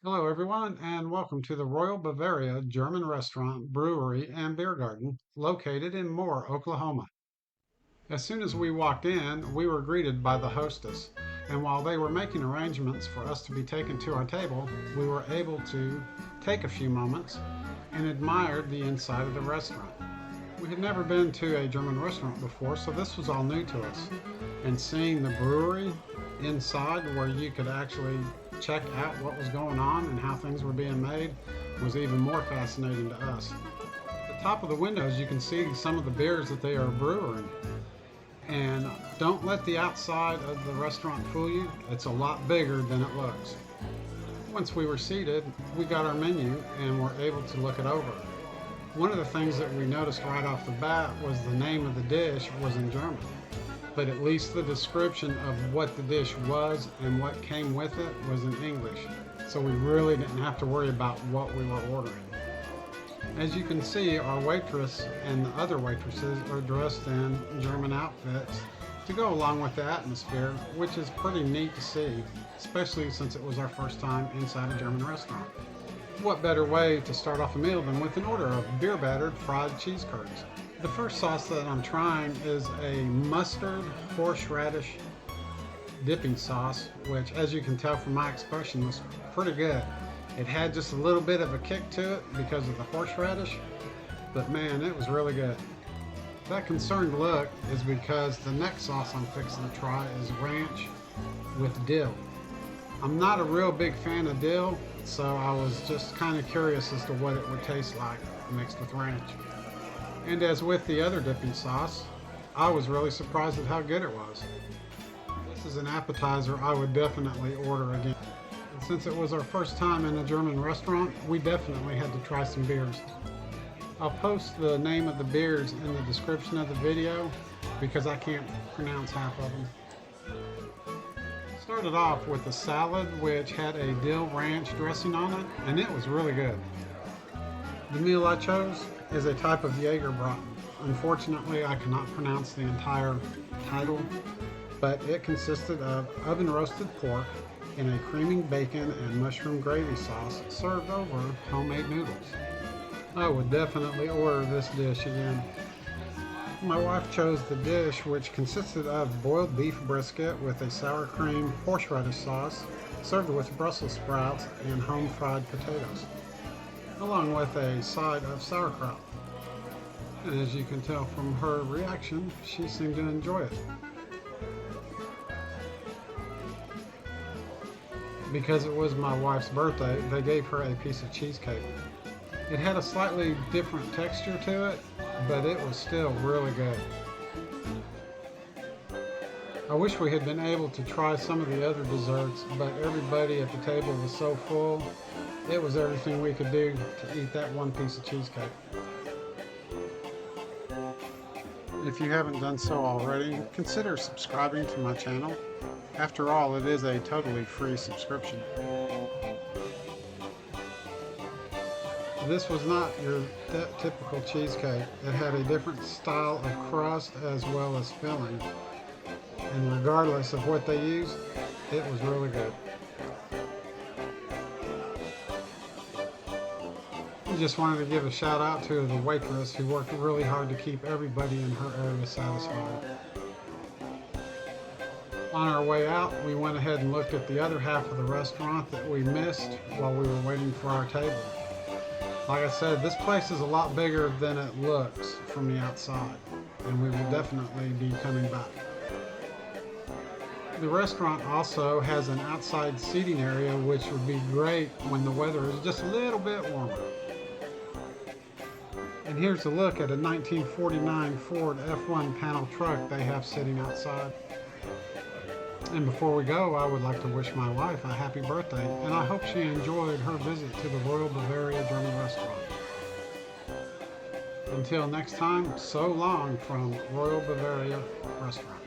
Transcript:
Hello, everyone, and welcome to the Royal Bavaria German Restaurant, Brewery and Beergarten, located in Moore, Oklahoma. As soon as we walked in, we were greeted by the hostess, and while they were making arrangements for us to be taken to our table, we were able to take a few moments and admired the inside of the restaurant. We had never been to a German restaurant before, so this was all new to us. And seeing the brewery inside where you could actually check out what was going on and how things were being made was even more fascinating to us. At the top of the windows, you can see some of the beers that they are brewing. And don't let the outside of the restaurant fool you, it's a lot bigger than it looks. Once we were seated, we got our menu and were able to look it over. One of the things that we noticed right off the bat was the name of the dish was in German, but at least the description of what the dish was and what came with it was in English, so we really didn't have to worry about what we were ordering. As you can see, our waitress and the other waitresses are dressed in German outfits to go along with the atmosphere, which is pretty neat to see, especially since it was our first time inside a German restaurant. What better way to start off a meal than with an order of beer battered fried cheese curds? The first sauce that I'm trying is a mustard horseradish dipping sauce, which, as you can tell from my expression, was pretty good. It had just a little bit of a kick to it because of the horseradish, but man, it was really good. That concerned look is because the next sauce I'm fixing to try is ranch with dill. I'm not a real big fan of dill, so I was just kind of curious as to what it would taste like mixed with ranch. And as with the other dipping sauce, I was really surprised at how good it was. This is an appetizer I would definitely order again. And since it was our first time in a German restaurant, we definitely had to try some beers. I'll post the name of the beers in the description of the video because I can't pronounce half of them. Started off with a salad which had a dill ranch dressing on it, and it was really good. The meal I chose is a type of Jägerbraten. Unfortunately, I cannot pronounce the entire title, but it consisted of oven roasted pork in a creaming bacon and mushroom gravy sauce served over homemade noodles. I would definitely order this dish again. My wife chose the dish, which consisted of boiled beef brisket with a sour cream horseradish sauce served with Brussels sprouts and home fried potatoes, along with a side of sauerkraut. And as you can tell from her reaction, she seemed to enjoy it. Because it was my wife's birthday, they gave her a piece of cheesecake. It had a slightly different texture to it, but it was still really good. I wish we had been able to try some of the other desserts, but everybody at the table was so full, it was everything we could do to eat that one piece of cheesecake. If you haven't done so already, consider subscribing to my channel. After all, it is a totally free subscription. This was not your typical cheesecake. It had a different style of crust as well as filling. And regardless of what they used, it was really good. I just wanted to give a shout out to the waitress who worked really hard to keep everybody in her area satisfied. On our way out, we went ahead and looked at the other half of the restaurant that we missed while we were waiting for our table. Like I said, this place is a lot bigger than it looks from the outside, and we will definitely be coming back. The restaurant also has an outside seating area, which would be great when the weather is just a little bit warmer. And here's a look at a 1949 Ford F1 panel truck they have sitting outside. And before we go, I would like to wish my wife a happy birthday, and I hope she enjoyed her visit to the Royal Bavaria German Restaurant. Until next time, so long from Royal Bavaria Restaurant.